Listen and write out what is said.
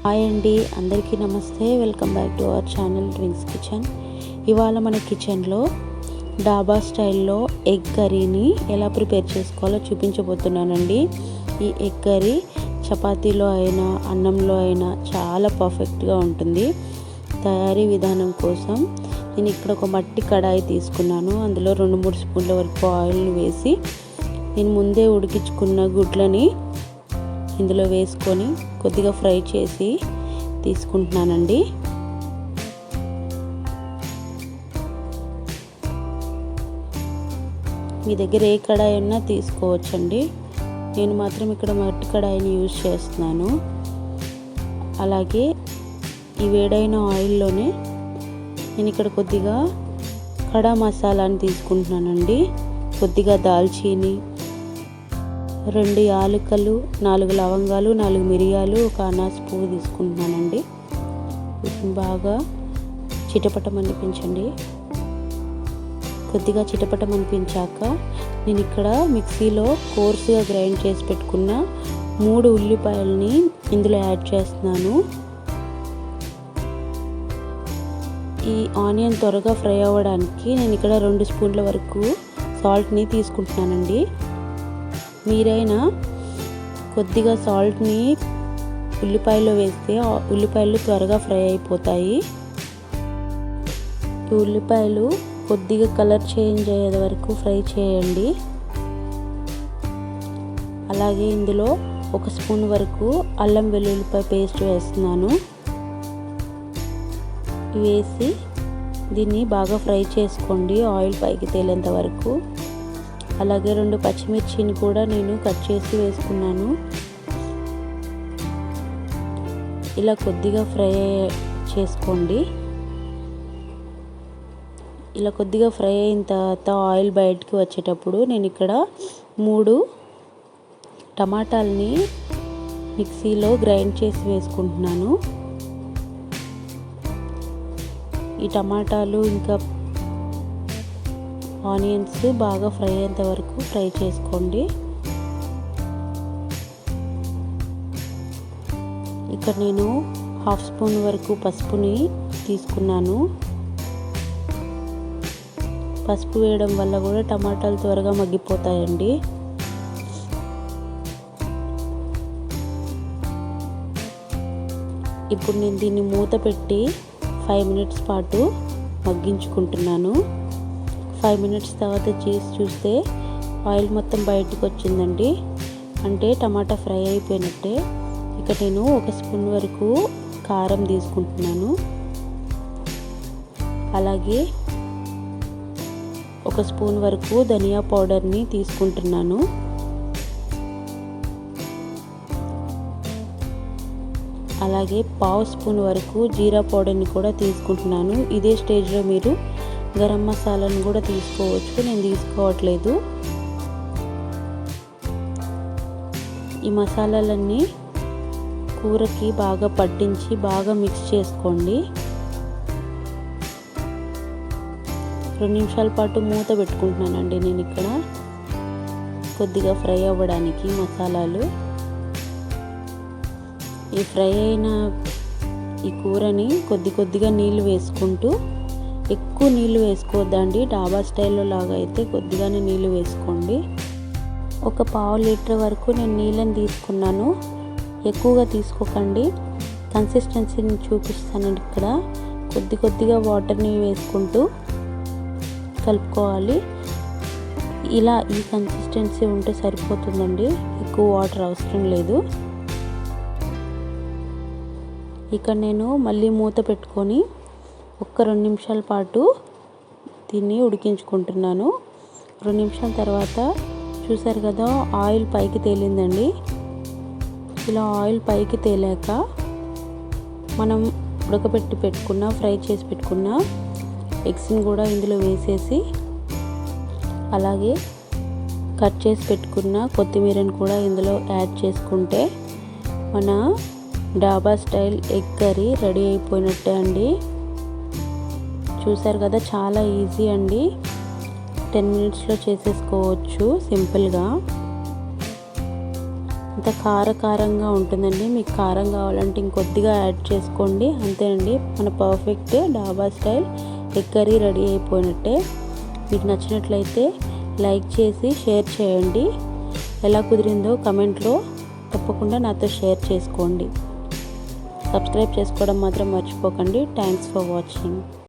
Hi అండి, అందరికీ నమస్తే. Welcome back to our channel drinks kitchen. ఇవాళ మన కిచెన్లో డాబా స్టైల్లో ఎగ్ కర్రీని ఎలా ప్రిపేర్ చేసుకోవాలో చూపించబోతున్నానండి. ఈ ఎగ్ కర్రీ చపాతీలో అయినా అన్నంలో అయినా చాలా పర్ఫెక్ట్గా ఉంటుంది. తయారీ విధానం కోసం నేను ఇక్కడ ఒక మట్టి కడాయి తీసుకున్నాను. అందులో 2-3 స్పూన్ల వరకు ఆయిల్ వేసి నేను ముందే ఉడికించుకున్న గుడ్లని ఇందులో వేసుకొని కొద్దిగా ఫ్రై చేసి తీసుకుంటున్నానండి. మీ దగ్గర ఏ కడాయి ఉన్నా తీసుకోవచ్చండి. నేను మాత్రం ఇక్కడ మట్టి కడాయిని యూజ్ చేస్తున్నాను. అలాగే ఈ వేడైన ఆయిల్లోనే నేను ఇక్కడ కొద్దిగా కడా మసాలాని తీసుకుంటున్నానండి. కొద్దిగా దాల్చీని, 2 యాలకులు, 4 లవంగాలు, 4 మిరియాలు, ఒక అనాస పువ్వు తీసుకుంటున్నానండి. వీటిని బాగా చిటపటమనిపించండి. కొద్దిగా చిటపటమనిపించాక నేను ఇక్కడ మిక్సీలో కోర్సుగా గ్రైండ్ చేసి పెట్టుకున్న 3 ఉల్లిపాయలని ఇందులో యాడ్ చేస్తున్నాను. ఈ ఆనియన్ త్వరగా ఫ్రై అవ్వడానికి నేను ఇక్కడ 2 స్పూన్ల వరకు సాల్ట్ని తీసుకుంటున్నానండి. మీరైనా కొద్దిగా సాల్ట్ని ఉల్లిపాయలో వేస్తే ఉల్లిపాయలు త్వరగా ఫ్రై అయిపోతాయి. ఈ ఉల్లిపాయలు కొద్దిగా కలర్ చేంజ్ అయ్యే వరకు ఫ్రై చేయండి. అలాగే ఇందులో 1 స్పూన్ వరకు అల్లం వెల్లుల్లిపాయ పేస్ట్ వేస్తున్నాను. వేసి దీన్ని బాగా ఫ్రై చేసుకోండి, ఆయిల్ పైకి తేలేంత వరకు. అలాగే 2 పచ్చిమిర్చిని కూడా నేను కట్ చేసి వేసుకున్నాను. ఇలా కొద్దిగా ఫ్రై చేసుకోండి. ఇలా కొద్దిగా ఫ్రై అయిన తర్వాత ఆయిల్ బయటికి వచ్చేటప్పుడు నేను ఇక్కడ 3 టమాటాలని మిక్సీలో గ్రైండ్ చేసి వేసుకుంటున్నాను. ఈ టమాటాలు ఇంకా ఆనియన్స్ బాగా ఫ్రై అయ్యేంత వరకు ఫ్రై చేసుకోండి. ఇక్కడ నేను 1/2 స్పూన్ వరకు పసుపుని తీసుకున్నాను. పసుపు వేయడం వల్ల కూడా టమాటాలు త్వరగా మగ్గిపోతాయండి. ఇప్పుడు నేను దీన్ని మూత పెట్టి 5 మినిట్స్ పాటు మగ్గించుకుంటున్నాను. 5 మినిట్స్ తర్వాత చేసి చూస్తే ఆయిల్ మొత్తం బయటకు వచ్చిందండి. అంటే టమాటా ఫ్రై అయిపోయినట్టే. ఇక నేను 1 స్పూన్ వరకు కారం తీసుకుంటున్నాను. అలాగే 1 స్పూన్ వరకు ధనియా పౌడర్ని తీసుకుంటున్నాను. అలాగే 1/2 స్పూన్ వరకు జీరా పౌడర్ని కూడా తీసుకుంటున్నాను. ఇదే స్టేజ్లో మీరు గరం మసాలాను కూడా తీసుకోవచ్చు, నేను తీసుకోవట్లేదు. ఈ మసాలాలన్నీ కూరకి బాగా పట్టించి బాగా మిక్స్ చేసుకోండి. 2 నిమిషాల పాటు మూత పెట్టుకుంటున్నానండి నేను ఇక్కడ, కొద్దిగా ఫ్రై అవ్వడానికి మసాలాలు. ఈ ఫ్రై అయిన ఈ కూరని కొద్దిగా నీళ్ళు వేసుకుంటూ, ఎక్కువ నీళ్ళు వేసుకోవద్దండి. డాబా స్టైల్లో లాగా అయితే కొద్దిగానే నీళ్ళు వేసుకోండి. ఒక 1/2 లీటర్ వరకు నేను నీళ్ళని తీసుకున్నాను. ఎక్కువగా తీసుకోకండి. కన్సిస్టెన్సీని చూపిస్తానండి. ఇక్కడ కొద్దిగా వాటర్ని వేసుకుంటూ కలుపుకోవాలి. ఇలా ఈ కన్సిస్టెన్సీ ఉంటే సరిపోతుందండి, ఎక్కువ వాటర్ అవసరం లేదు. ఇక్కడ నేను మళ్ళీ మూత పెట్టుకొని 2 నిమిషాల పాటు దీన్ని ఉడికించుకుంటున్నాను. 2 నిమిషాల తర్వాత చూసారు కదా, ఆయిల్ పైకి తేలిందండి. ఇలా ఆయిల్ పైకి తేలాక మనం ఫ్రై చేసి పెట్టుకున్న ఎగ్స్ని కూడా ఇందులో వేసేసి, అలాగే కట్ చేసి పెట్టుకున్న కొత్తిమీరని కూడా ఇందులో యాడ్ చేసుకుంటే మన డాబా స్టైల్ ఎగ్ కర్రీ రెడీ అయిపోయినట్టే అండి. చూసారు కదా, చాలా ఈజీ అండి. 10 మినిట్స్లో చేసేసుకోవచ్చు సింపుల్గా. ఇంత కారంగా ఉంటుందండి. మీకు కారం కావాలంటే ఇంకొద్దిగా యాడ్ చేసుకోండి. అంతేనండి, మన పర్ఫెక్ట్ డాబా స్టైల్ ఎగ్ కర్రీ రెడీ అయిపోయినట్టే. మీకు నచ్చినట్లయితే లైక్ చేసి షేర్ చేయండి. ఎలా కుదిరిందో కమెంట్లో తప్పకుండా నాతో షేర్ చేసుకోండి. సబ్స్క్రైబ్ చేసుకోవడం మాత్రం మర్చిపోకండి. Thanks for watching.